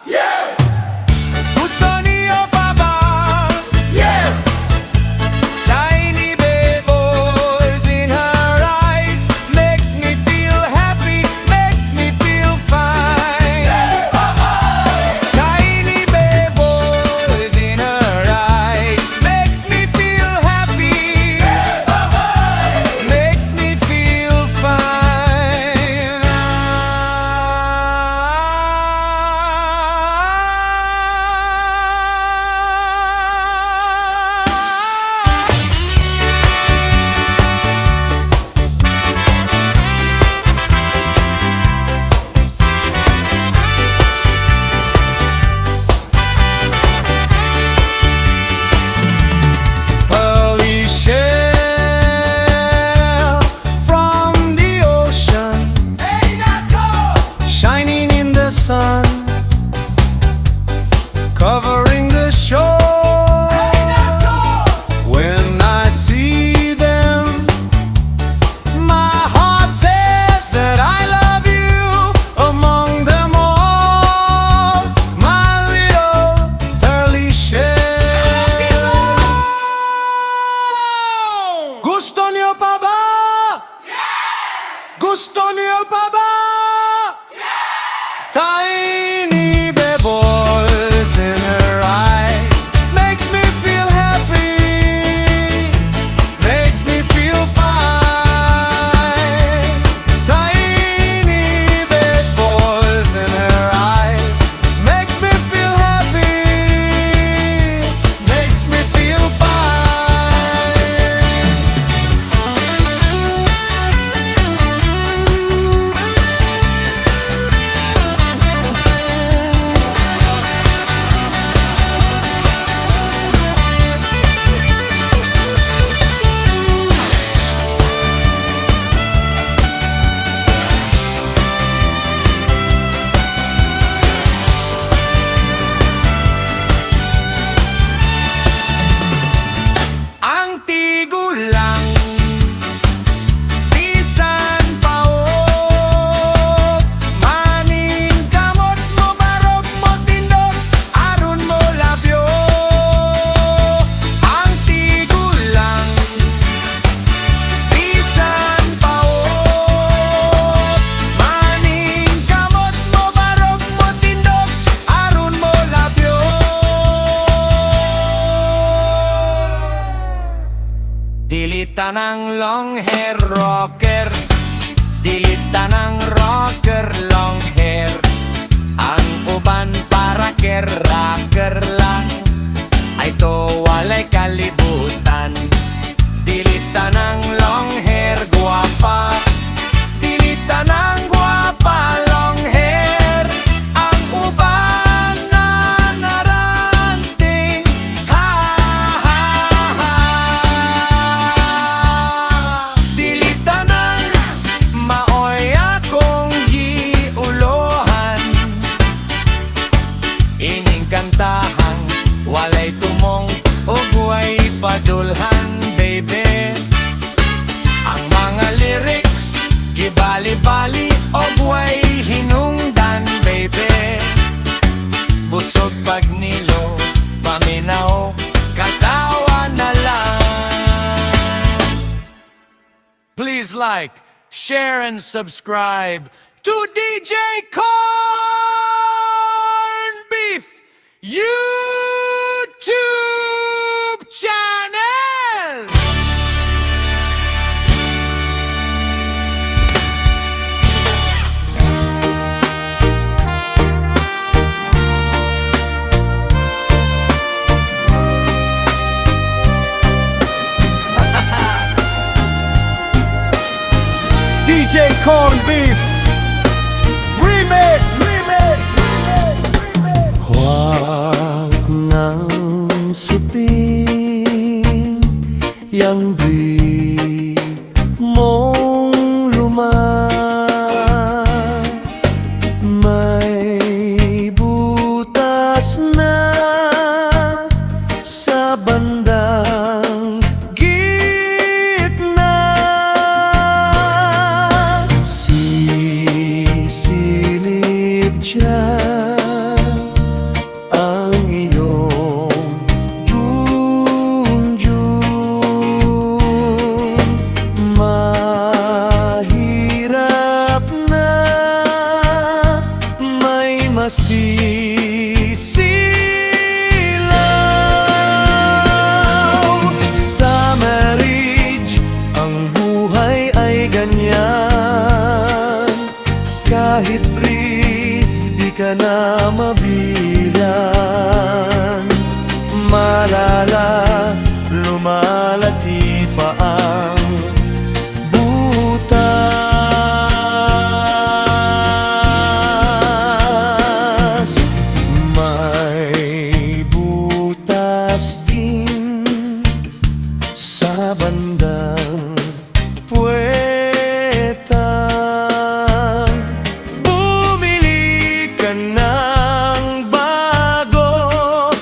Yes! Gusto niyo pa ba? Yes! Tiny bubbles in her eyes makes me feel happy, makes me feel fine. Tiny bubbles in her eyes makes me feel happy, makes me feel fine. Pearly shell from the ocean, shining in the sun, covering the shore. When I see them, my heart says that I love you among them all, my little pearly shell. Gusto niyo pa ba? Gusto niyo pa ba? Tiny bubbles in her eyes makes me feel happy, makes me feel fine. Tiny bubbles in her eyes makes me feel happy, makes me feel fine. Ang tigulang bisan paot, maning kamot mo barog mo tindog, aron mo labyo. Ang tigulang bisan paot, maning kamot mo barog mo tindog, aron mo labyo. Dilita ng long hair rocker, dilita ng rocker long hair. Ang uban para rocker lang, ay to walay kalibutan. Dilita ng long hair guwapa, dilita ng guwapa long hair. Ang uban na naranting, ha ha ha. Dilita ng maoy akong giulohan, ining kantahan walay tumong ug way padulhan, baby. Ang mga lyrics gibali-bali og way hinungdan, baby. Busog pagnilo, paminaw, katawa na lang. Please like, share, and subscribe to DJ Corn Beef YouTube channel. DJ Corn Beef Remix! Huwag nang sutin yang di mong luman. May butas na sa bandang gitna. Sisilip dyan masisilaw. Sa marriage, ang buhay ay ganyan. Kahit brief, di ka na mabilang. Malala, lumalaki pa ang butas. May butas din sa bandang puweta. Bumili ka ng bago,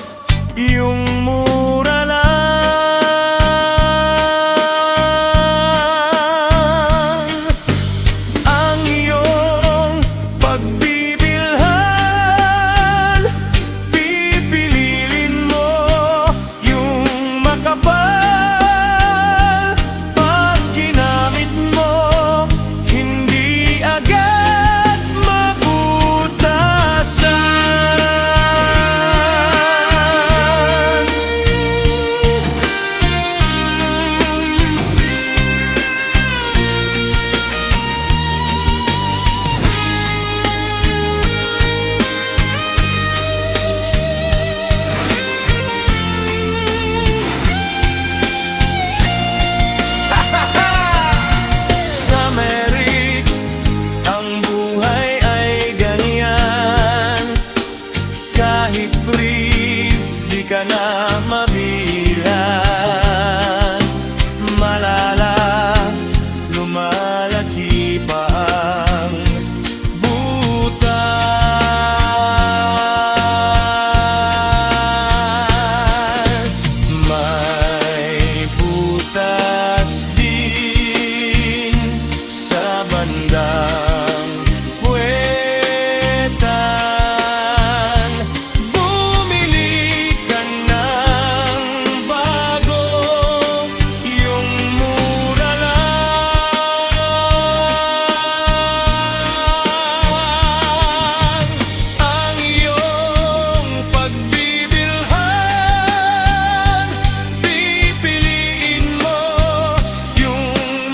yung mura lang. Ang iyong pagbibilhan, pipiliin mo yung makapal. Pag ginamit mo, hindi agad mabutasan. Sa marriage, ang buhay ay ganyan. Kahit brief, di ka na mabilang. Malala, lumalaki pa ang butas. May butas din sa bandang puwetan. Bumili ka ng bago, yung mura lang. Ang iyong pagbibilhan, pipiliin mo yung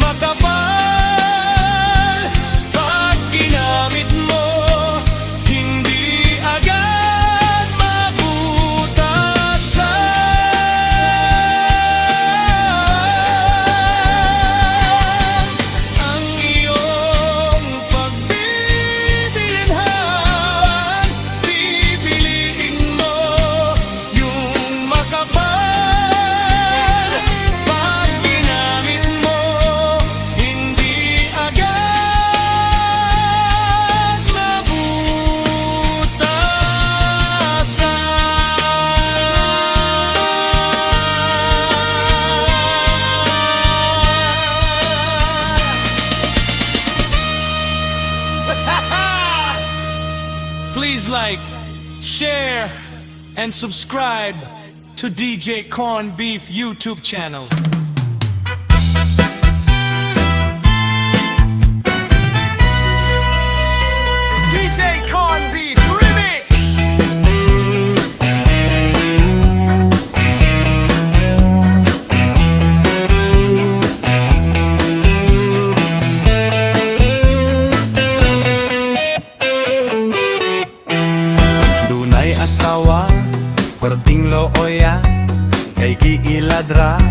makapal. Pag ginamit mo, hindi agad mabutasan. Ang iyong pagbibilhan, pipiliin mo yung makapal. Pag ginamit mo, hindi agad mabutasan. Please like, share, and subscribe to DJ Corn Beef YouTube channel. DJ Corn Beef Remix! Dunay asawa, perting looya, kay giiladra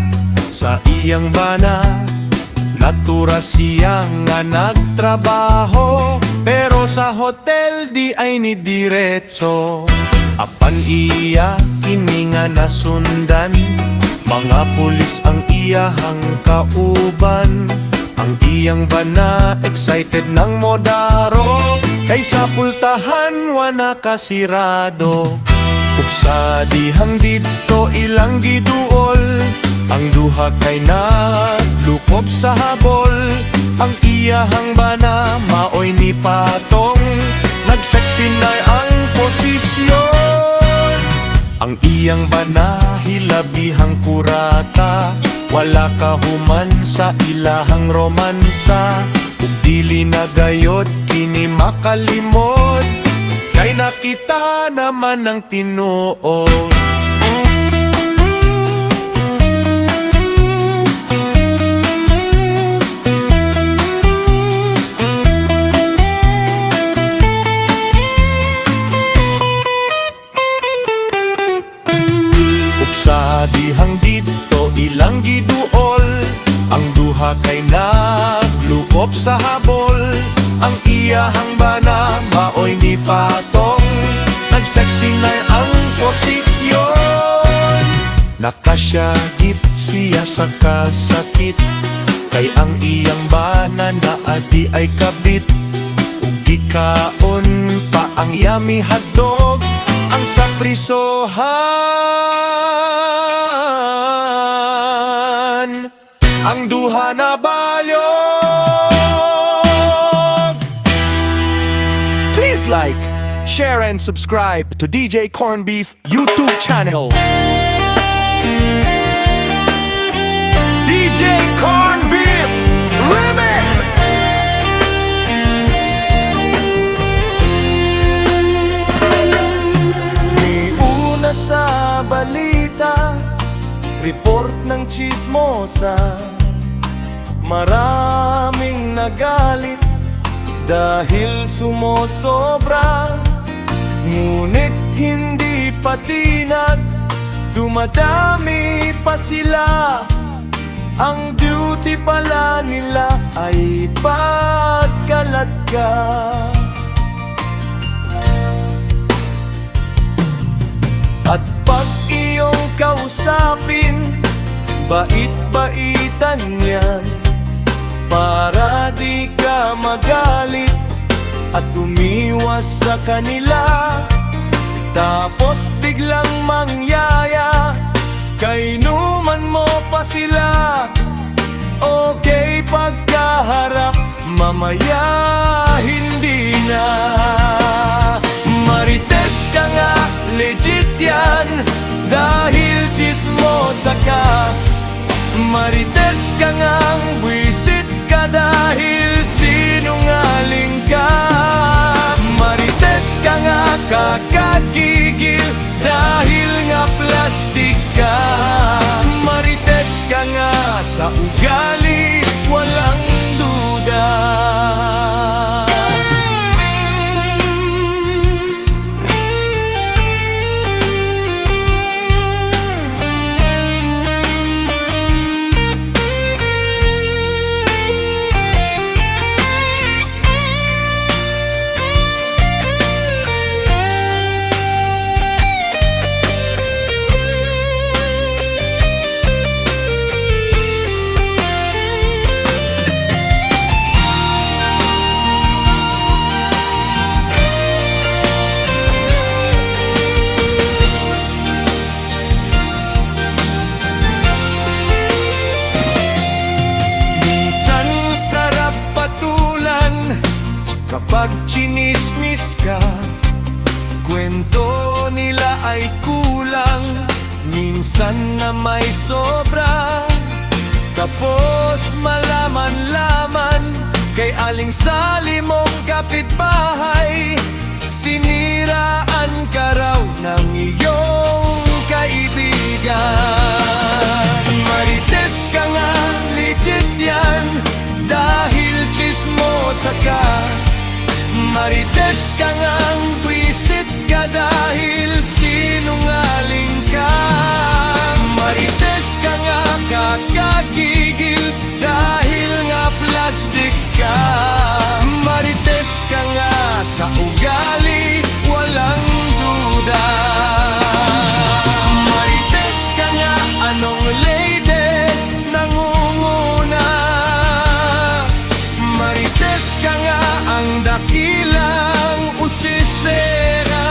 sa iyang bana. Natura siyang nga nagtrabaho, pero sa hotel di ay ni diretso. Apan iya kini nga nasundan, mga pulis ang iyahang kauban. Ang iyang bana excited ng modaro, kay sa pultahan wana kasirado. Ug sa dihang dito ilang giduol, ang duha kay naglukob sa habol. Ang iyahang bana maoy ni patong, nag-69 ang posisyon. Ang iyang bana hilabihang kurata, wala kahuman sa ilahang romansa. Ug dili na gayod kini makalimot, Kay nakita naman ng tinuod. Sa dihang dito ilang giduol, ang duha kay naglukop sa habol. Ang iyahang bana maoy ni patong, nagseksinay ang posisyon. Nakasyagit siya sa kasakit, kay ang iyang bana na adi ay kabit. Ugi kaon pa ang yami hadog, ang saprisohan, ang duha na balyog. Please like, share and subscribe to DJ Corn Beef YouTube channel. DJ Corn Beef Remix. Una sa balita, report ng chismosa, maraming nagalit dahil sumosobra. Ngunit hindi patinag, dumadami pa sila. Ang duty pala nila ay pagkalat ka. At pag iyong kausapin, bait-baitan yan, para di ka magalit at umiwas sa kanila. Tapos biglang mangyaya, kainuman mo pa sila. Okay pagkaharap, mamaya hindi na. Marites ka nga, legit yan, dahil chismosa ka. Marites ka ngang buwisit ka, dahil sinungaling ka. Marites ka nga, kakagigil, dahil nga plastik ka. Marites ka nga, sa ugali walang duda. Kapag chinismis ka, kwento nila ay kulang, minsan na may sobra. Tapos malaman-laman, kay aling sali mong kapitbahay, siniraan ka raw ng iyong kaibigan. Marites ka nga, legit yan, dahil chismosa ka. Marites ka ngang buwisit ka, dahil sinungaling ka. Marites ka nga, kakagigil, dahil nga plastik ka. Marites ka nga, sa ugali walang duda. Marites ka nga, anong latest nangunguna. Marites ka nga, ang dakilang usisera.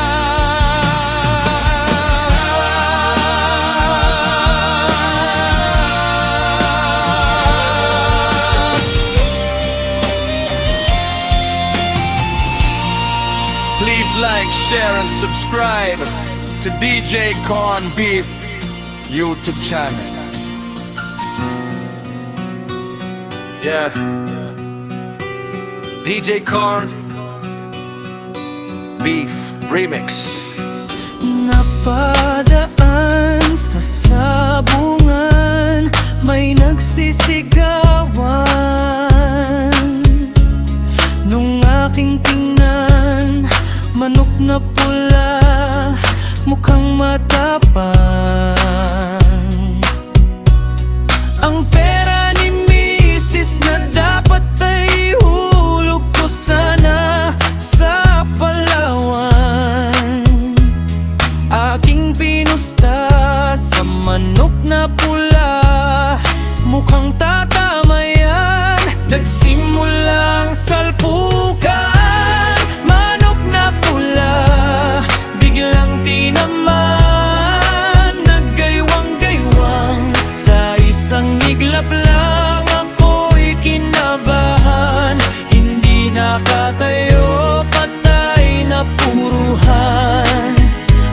Please like, share and subscribe to DJ Corn Beef YouTube channel. Yeah. DJ Corn Beef. Remix. Napadaan sa sabungan, may nagsisigawan. Nung aking tingnan, manok na pula, mukhang matapang. Ang pera ni Mrs. na dapat ay hulog ko sana sa Palawan. Aking pinusta sa manok na pula, mukhang tatama yan. Nagsimulang salpukan, manok na pula, biglang tinaman. Naggaywang-gaywang, sa isang iglap lang ako'y kinabahan. Hindi nakatayo, patay na puruhan.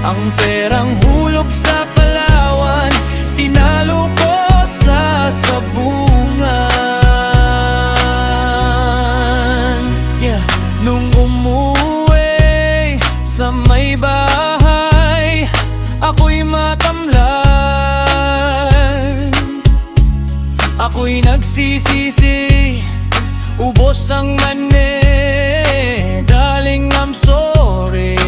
Ang perang hulog sa Palawan, tinalo ko sa sabungan. Nung umuwi sa may bahay, ako'y matamlay. Ako'y nagsisisi, ubos ang mani. Darling, I'm sorry.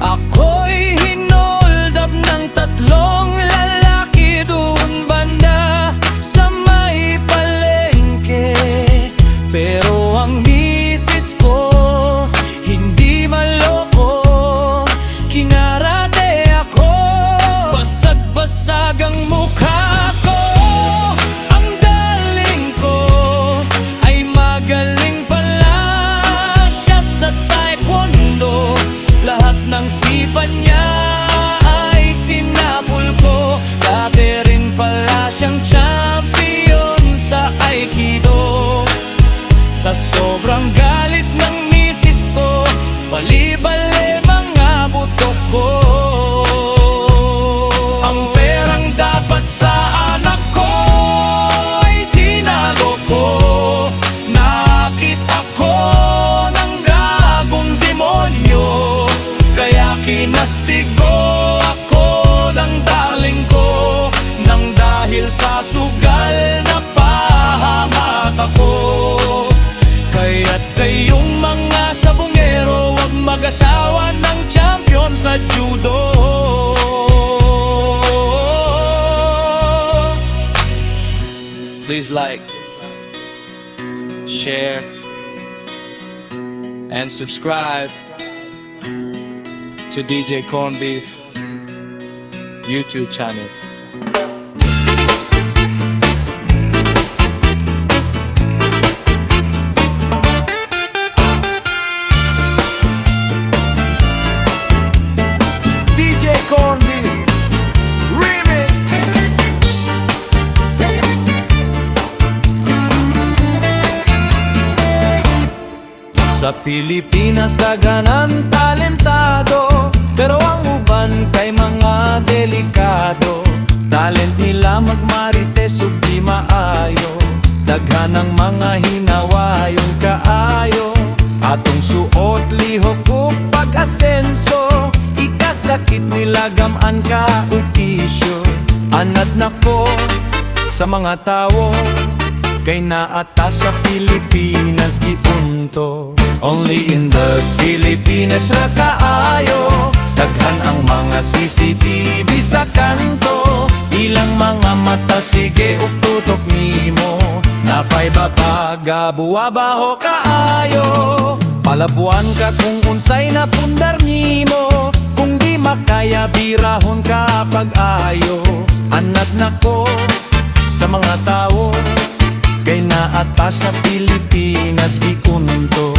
Ako'y hinold up ng tatlong lalaki doon banda sa may palengke. Pero ang misis ko hindi maloko, kinarate ako. Basag-basag ang mukha ko. Ang darling ko ay magaling pala siya sa taekwondo. Lahat ng sipa niya ay sinabol ko. Dati rin pala siyang champion sa Aikido. Sa sobrang galit ng misis ko, bali-bali mga butok ko. Ang perang dapat sa anak ko ay tinago ko. Nakita ko ng gagong demonyo, kaya kinastigo ako ng darling ko. Nang dahil sa sugal na pahamak ako. Kaya't kayong mga sabungero, wag mag-asawa ng champion sa judo. Please like, share, and subscribe to DJ Corn Beef YouTube channel. DJ Corn Beef Remix. Sa Pilipinas daganan talentado, pero ang uban kay mga delikado. Talent nila magmarites ug di maayo, daghan ang mga hinawayon kaayo. Atong suot lihok ug pag-asenso, ikasakit nila gaman ka ug isyo. Anad nako sa mga tawo, kay naata sa Pilipinas giunto. Only in the Philippines ra kaayo, daghan ang mga CCTV sa kanto. Ilang mga mata sige ug tutok nimo, napay babaga buwabaho kaayo. Palabuan ka kung unsay napundar nimo, kung di makaya birahon ka pag-ayo. Anad nako sa mga tawo, kay naata sa Pilipinas giunto.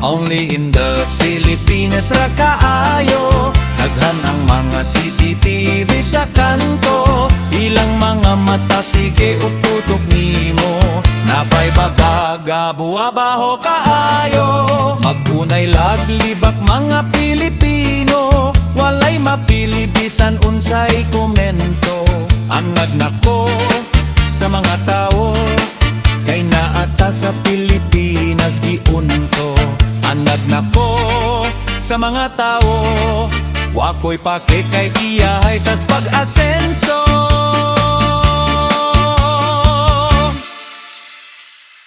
Only in the Philippines ra kaayo, daghan ang mga CCTV sa kanto. Ilang mga mata sige ug tutok nimo, napay babaga buwabaho kaayo. Magunay lag paglibak mga Pilipino, walay mapili bisan unsay komento. Angad nako sa mga tao, kay naata sa Pilipinas giunto. Angad nako sa mga tao, wako'y pake kay iyahay tas pag-asenso.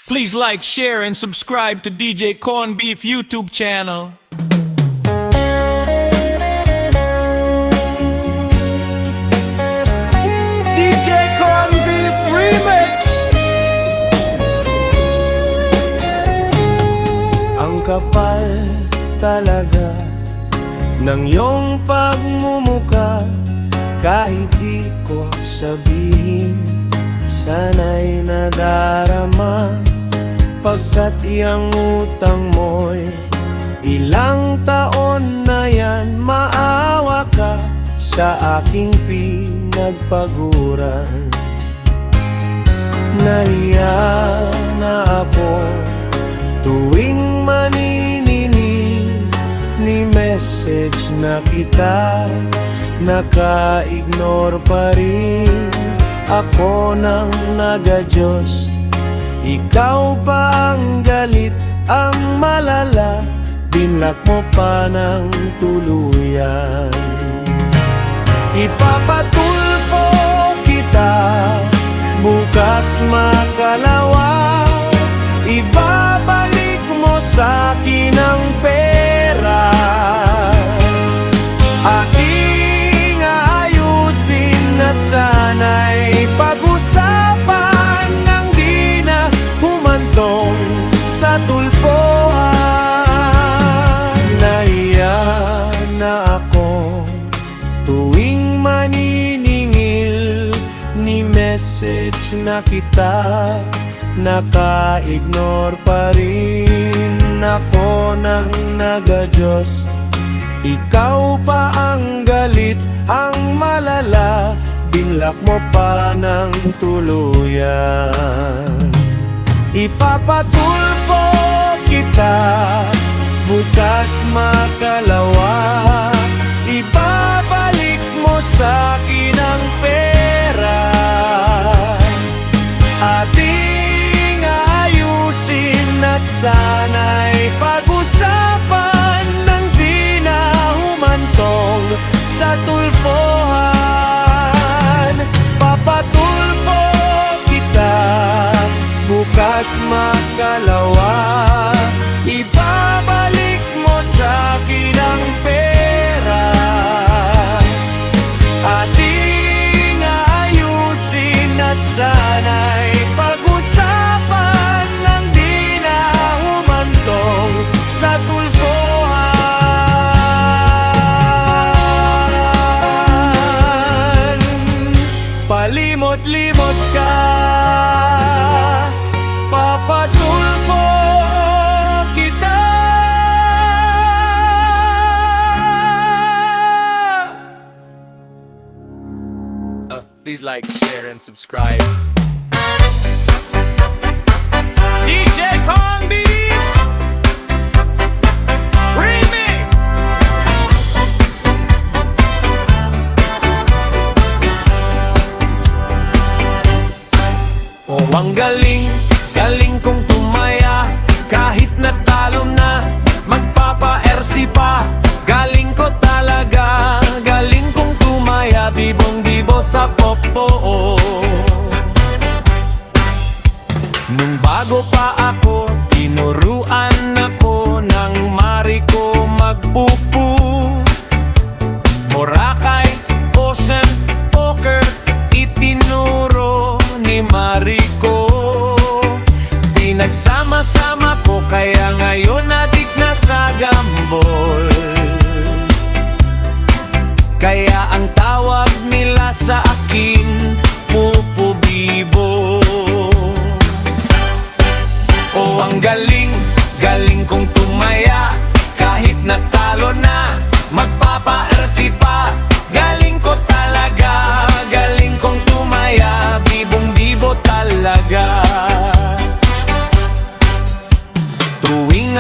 Please like, share, and subscribe to DJ Corn Beef YouTube channel. DJ Corn Beef Remix. Ang kapal talaga ng iyong pagmumuka, kahit di ko sabihin, sana'y nadarama. Pagkat iyang utang mo'y ilang taon na yan, maawa ka sa aking pinagpaguran. Nahiya na ako tuwing maninini, ni message na kita, naka-ignore pa rin ako ng naga-Diyos. Ikaw pa ang galit, ang malala, binlock mo pa ng tuluyan. Ipapatulfo kita, bukas makalawa, ibabalik mo sa akin ang pera. Aking aayusin at sana'y pag-usapan nang di na humantong sa tulfohan. Nahiya na ako tuwing maniningil, ni message na kita, naka-ignore pa rin ako ng naga-Diyos. Ikaw pa ang galit, ang malala, binlock mo pa ng tuluyan. Ipapatulfo kita, bukas makalawa, ibabalik mo sa akin ang pera. Ating ayusin at sana'y pag-usapan nang di na humantong sa tulfohan. Papatulfo kita, bukas makalawa, ibabalik mo sa akin ang pera. Ating ayusin at sana'y pag-usapan nang di na humantong sa tulfohan. Palimot-limot ka, papatulfo kita. Please like, share, and subscribe. DJ Corn Beef Remix. Oh, ang galing, galing kong tumaya, kahit natalo na, magpapa-RC pa. Galing ko talaga, galing kong tumaya, bibong-bibo sa popo. Nung bago pa ako,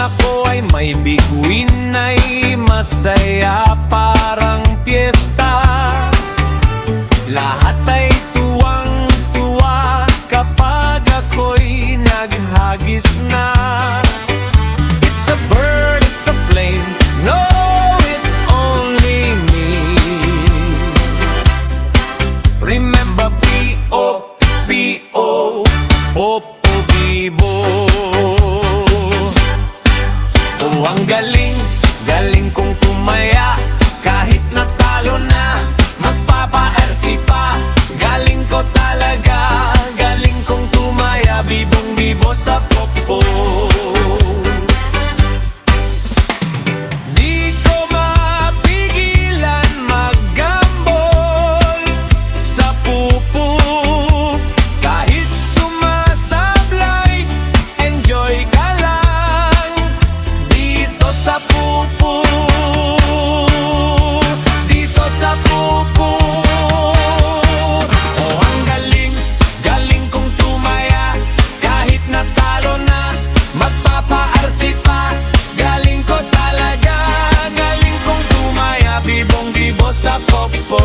ako ay may biguin ay masaya parang piyesta. Lahat ay tuwang-tuwa kapag ako'y naghagis na. It's a bird, it's a plane, no, it's only me. Remember P.O.P.O. Popo Bibo. Oh, ang galing, galing kong tumaya. Kahit natalo na, magpapa-RC pa. Galing ko talaga, galing kong tumaya. Bibong bibo sa popo. Di ko mapigilan maggambol sa pupo. Kahit sumasablay, enjoy ka lang dito sa pupo. Dito sa pupo. Oh, ang galing, galing kong tumaya. Kahit natalo na, magpapa-RC pa. Galing ko talaga, galing kong tumaya. Bibong bibo sa popo.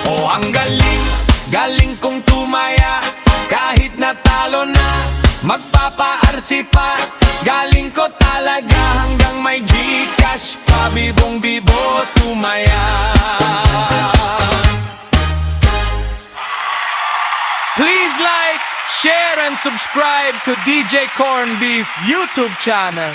Oh, ang galing, galing kong tumaya. Kahit natalo na, magpapa-RC pa. Galing ko talaga hanggang may Gcash pa. Bibong bibo tumaya. Please like, share, and subscribe to DJ Corn Beef YouTube channel.